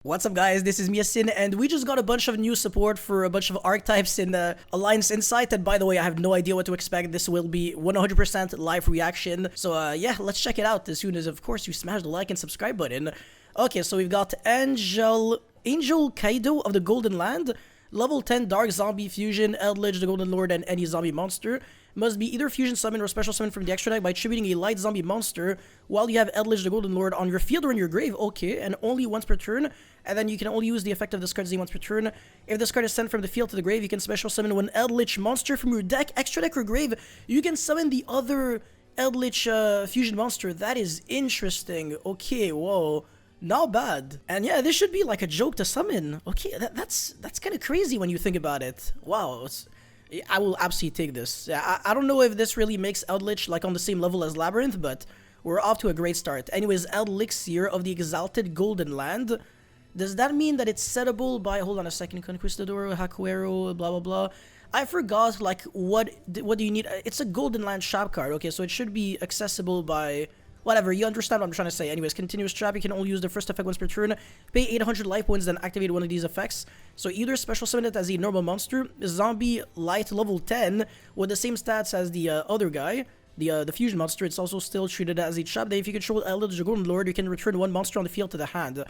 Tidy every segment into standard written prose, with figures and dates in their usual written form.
What's up guys, this is Miasin, and we just got a bunch of new support for a bunch of archetypes in Alliance Insight, and by the way, I have no idea what to expect. This will be 100% live reaction, so yeah, let's check it out as soon as, of course, you smash the like and subscribe button. Okay, so we've got Angel Kaido of the Golden Land, level 10 Dark Zombie Fusion, Eldritch, the Golden Lord, and any zombie monster. Must be either fusion summon or special summon from the extra deck by attributing a light zombie monster while you have Eldritch the Golden Lord on your field or in your grave. Okay, and only once per turn, and then you can only use the effect of this card once per turn. If this card is sent from the field to the grave, you can special summon one Eldritch monster from your deck, extra deck, or grave. You can summon the other Eldritch fusion monster. That is interesting. Okay, whoa. Not bad. And yeah, this should be like a joke to summon. Okay, that's kind of crazy when you think about it. Wow, I will absolutely take this. I don't know if this really makes Eldritch like on the same level as Labyrinth, but we're off to a great start. Anyways, Elixir of the Exalted Golden Land. Does that mean that it's settable by, hold on a second, Conquistador, Hakuero, blah blah blah. I forgot, like, what do you need? It's a Golden Land shop card, okay, so it should be accessible by, whatever, you understand what I'm trying to say. Anyways, continuous trap, you can only use the first effect once per turn, pay 800 life points, then activate one of these effects. So either special summon it as a normal monster, zombie light level 10, with the same stats as the other guy, the fusion monster. It's also still treated as a trap. Then if you control Eldritch the Golden Lord, you can return one monster on the field to the hand.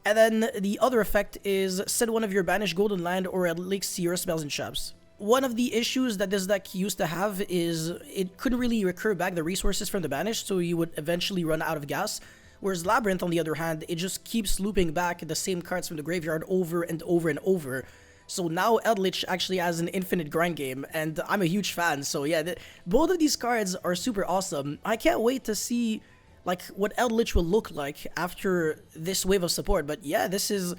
And then the other effect is send one of your banished Golden Land or Elixir spells and traps. One of the issues that this deck used to have is it couldn't really recur back the resources from the banished, so you would eventually run out of gas. Whereas Labyrinth, on the other hand, it just keeps looping back the same cards from the graveyard over and over and over. So now Eldritch actually has an infinite grind game, and I'm a huge fan, so yeah, both of these cards are super awesome. I can't wait to see like what Eldritch will look like after this wave of support, but yeah, this is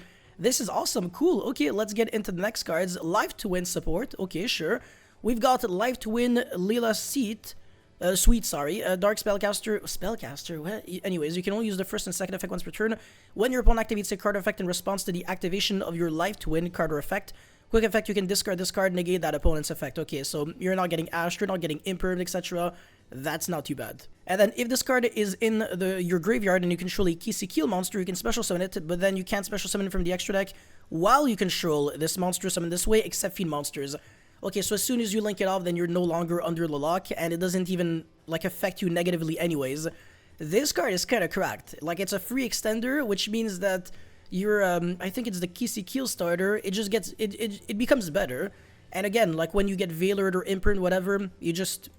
awesome. Cool. Okay, let's get into the next cards. Life to Win support. Okay, sure. We've got Life to Win Lila Sweet, Dark Spellcaster, what? Anyways, you can only use the first and second effect once per turn. When your opponent activates a card effect in response to the activation of your Life to Win card or effect, quick effect, you can discard this card, negate that opponent's effect. Okay, so you're not getting Ash, you're not getting Impermanent, etc. That's not too bad. And then if this card is in your graveyard and you control a Kill monster, you can special summon it, but then you can't special summon it from the extra deck while you control this monster summoned this way, except Fiend monsters. Okay, so as soon as you link it off, then you're no longer under the lock, and it doesn't even like affect you negatively anyways. This card is kind of cracked. Like, it's a free extender, which means that your I think it's the Kill starter, it just gets it becomes better. And again, like when you get Veilered or Imprint, whatever, you just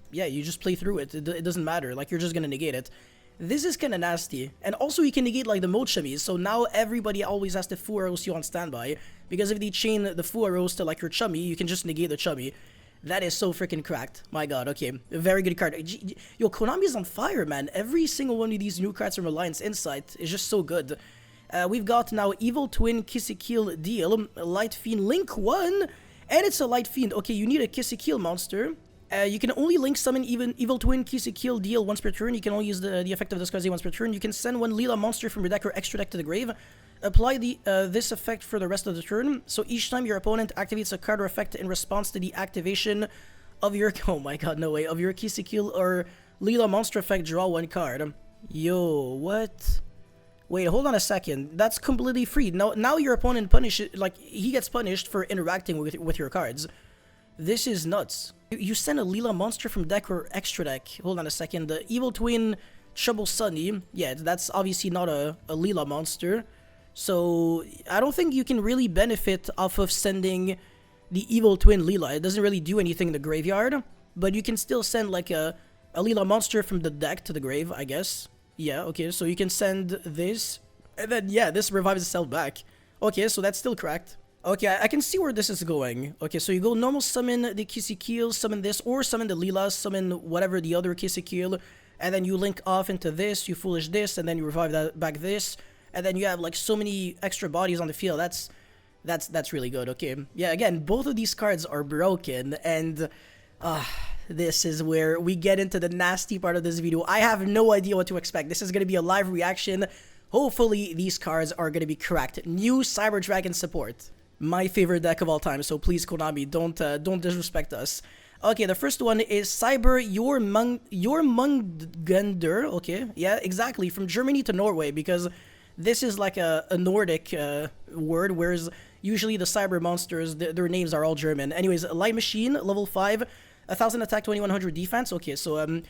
play through it. It doesn't matter. Like, you're just gonna negate it. This is kind of nasty. And also, you can negate like the Mochamis, so now everybody always has to Fuaros you on standby, because if they chain the Fuaros to like your Chummy, you can just negate the Chummy. That is so freaking cracked. My god, okay. A very good card. Yo, Konami's on fire, man. Every single one of these new cards from Alliance Insight is just so good. We've got now Evil Twin Kill Deal, Light Fiend Link 1, and it's a Light Fiend. Okay, you need a Kill monster. You can only link summon Evil Twin Kill Deal once per turn. You can only use the effect of discard once per turn. You can send one Lila monster from your deck or extra deck to the grave. Apply this effect for the rest of the turn. So each time your opponent activates a card or effect in response to the activation of your, oh my god, no way, of your Kill or Lila monster effect, draw one card. Yo, what? Wait, hold on a second. That's completely free. Now your opponent he gets punished for interacting with your cards. This is nuts. You send a Lila monster from deck or extra deck. Hold on a second. The Evil Twin Trouble Sunny. Yeah, that's obviously not a Lila monster. So I don't think you can really benefit off of sending the Evil Twin Lila. It doesn't really do anything in the graveyard. But you can still send like a Lila monster from the deck to the grave, I guess. Yeah, okay, so you can send this. And then, yeah, this revives itself back. Okay, so that's still cracked. Okay, I can see where this is going. Okay, so you go normal summon the Kill, summon this, or summon the Lila, summon whatever the other Kill, and then you link off into this, you foolish this, and then you revive that back this, and then you have like so many extra bodies on the field. That's really good. Okay, yeah, again, both of these cards are broken, and this is where we get into the nasty part of this video. I have no idea what to expect. This is gonna be a live reaction. Hopefully these cards are gonna be correct. New Cyber Dragon support. My favorite deck of all time, so please, Konami, don't disrespect us. Okay, the first one is Cyber Jormungandr. Okay, yeah, exactly, from Germany to Norway, because this is like a Nordic word, whereas usually the cyber monsters, their names are all German. Anyways, Light Machine, level 5, 1000 attack, 2100 defense. Okay, so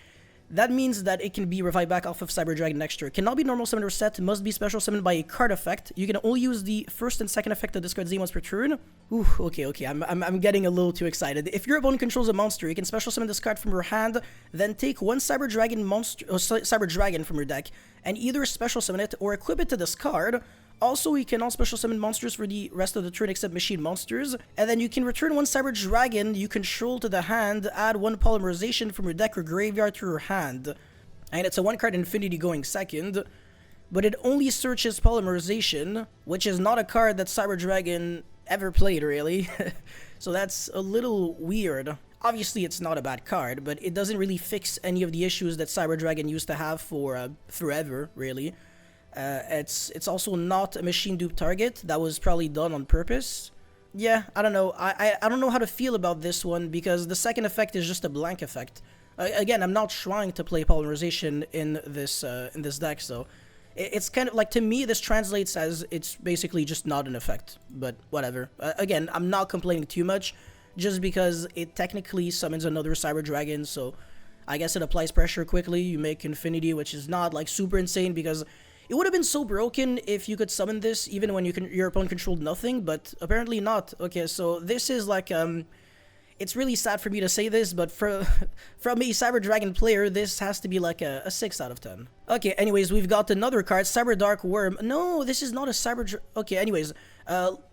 that means that it can be revived back off of Cyber Dragon next turn. Cannot be normal summoned or set, must be special summoned by a card effect. You can only use the first and second effect to discard Z once per turn. Ooh, okay, I'm getting a little too excited. If your opponent controls a monster, you can special summon this card from your hand, then take one Cyber Dragon monster, or Cyber Dragon from your deck, and either special summon it or equip it to this card. Also, you can all special summon monsters for the rest of the turn except machine monsters. And then you can return one Cyber Dragon you control to the hand, add one Polymerization from your deck or graveyard to your hand. And it's a one card infinity going second. But it only searches Polymerization, which is not a card that Cyber Dragon ever played, really. So that's a little weird. Obviously, it's not a bad card, but it doesn't really fix any of the issues that Cyber Dragon used to have for forever, really. It's also not a machine dupe target. That was probably done on purpose. Yeah, I don't know. I don't know how to feel about this one because the second effect is just a blank effect. Again, I'm not trying to play Polymerization in this deck, so it's kind of like, to me, this translates as it's basically just not an effect. But whatever. Again, I'm not complaining too much, just because it technically summons another Cyber Dragon, so I guess it applies pressure quickly. You make Infinity, which is not like super insane because it would have been so broken if you could summon this even when your opponent controlled nothing, but apparently not. Okay, so this is like, it's really sad for me to say this, but from a Cyber Dragon player, this has to be like a 6 out of 10. Okay, anyways, we've got another card, Cyber Dark Worm. No, this is not a Cyber... Okay, anyways,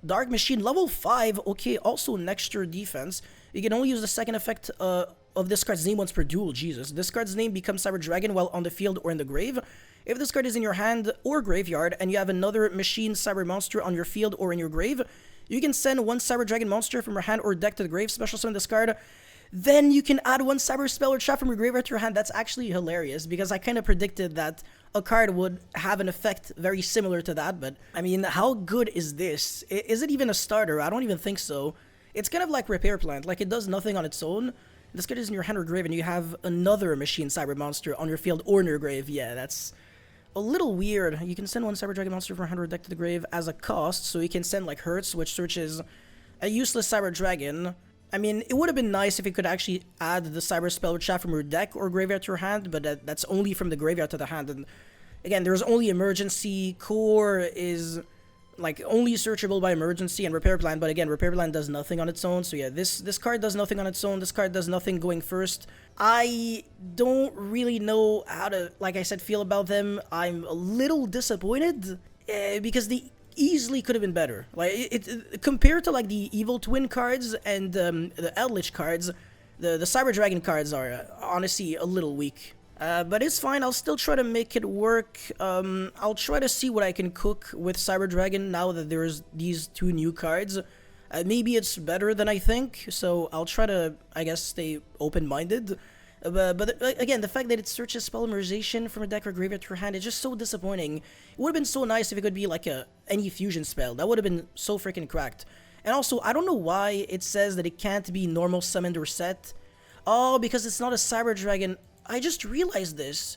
Dark Machine, level 5. Okay, also next turn defense. You can only use the second effect of this card's name once per duel. Jesus. This card's name becomes Cyber Dragon while on the field or in the grave. If this card is in your hand or graveyard, and you have another machine cyber monster on your field or in your grave, you can send one Cyber Dragon monster from your hand or deck to the grave, special summon this card. Then you can add one Cyber Spell or Trap from your graveyard to your hand. That's actually hilarious, because I kind of predicted that a card would have an effect very similar to that, but I mean, how good is this? Is it even a starter? I don't even think so. It's kind of like Repair Plant, like it does nothing on its own. This card is in your hand or grave, and you have another machine cyber monster on your field or in your grave. Yeah, that's a little weird. You can send one Cyber Dragon monster from your hand or deck to the grave as a cost, so you can send like Hertz, which searches a useless Cyber Dragon. I mean, it would have been nice if you could actually add the Cyber Spell or Trap from your deck or graveyard to your hand, but that's only from the graveyard to the hand. And again, there's only Emergency. Core is like only searchable by Emergency, and Repair Plan, but again, Repair Plan does nothing on its own. So yeah, this card does nothing on its own. This card does nothing going first. I don't really know how to, like I said, feel about them. I'm a little disappointed because they easily could have been better. Like it compared to like the Evil Twin cards and the Eldritch cards, the Cyber Dragon cards are honestly a little weak. But it's fine. I'll still try to make it work. I'll try to see what I can cook with Cyber Dragon now that there's these two new cards. Maybe it's better than I think, so I'll try to, I guess, stay open-minded. But again, the fact that it searches Polymerization from a deck or graveyard to your hand is just so disappointing. It would have been so nice if it could be like any fusion spell. That would have been so freaking cracked. And also, I don't know why it says that it can't be normal summoned or set. Oh, because it's not a Cyber Dragon. I just realized this.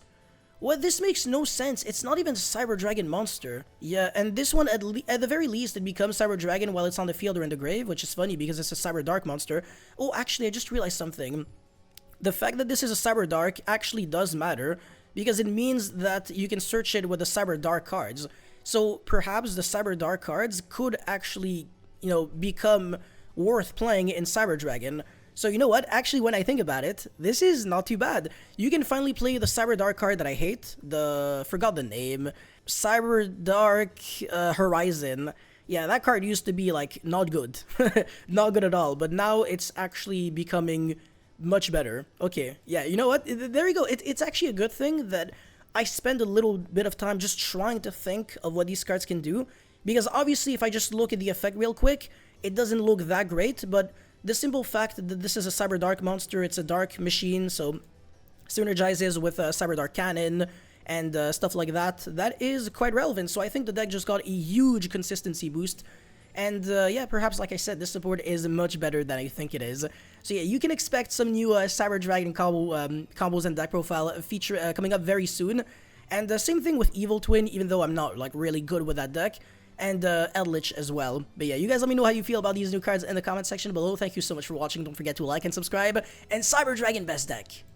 What? This makes no sense. It's not even a Cyber Dragon monster. Yeah, and this one, at the very least, it becomes Cyber Dragon while it's on the field or in the grave, which is funny because it's a Cyber Dark monster. Oh, actually, I just realized something. The fact that this is a Cyber Dark actually does matter, because it means that you can search it with the Cyber Dark cards. So perhaps the Cyber Dark cards could actually, you know, become worth playing in Cyber Dragon. So you know what? Actually, when I think about it, this is not too bad. You can finally play the Cyber Dark card that I hate. Forgot the name. Cyber Dark Horizon. Yeah, that card used to be, like, not good. Not good at all. But now it's actually becoming much better. Okay, yeah, you know what? There you go. It's actually a good thing that I spend a little bit of time just trying to think of what these cards can do. Because obviously, if I just look at the effect real quick, it doesn't look that great, but the simple fact that this is a Cyber Dark monster, it's a dark machine, so synergizes with Cyber Dark Cannon and stuff like that, that is quite relevant. So I think the deck just got a huge consistency boost. And yeah, perhaps, like I said, this support is much better than I think it is. So yeah, you can expect some new Cyber Dragon combos and deck profile coming up very soon. And same thing with Evil Twin, even though I'm not like really good with that deck. and Eldritch as well. But yeah, you guys let me know how you feel about these new cards in the comment section below. Thank you so much for watching. Don't forget to like and subscribe, and Cyber Dragon best deck.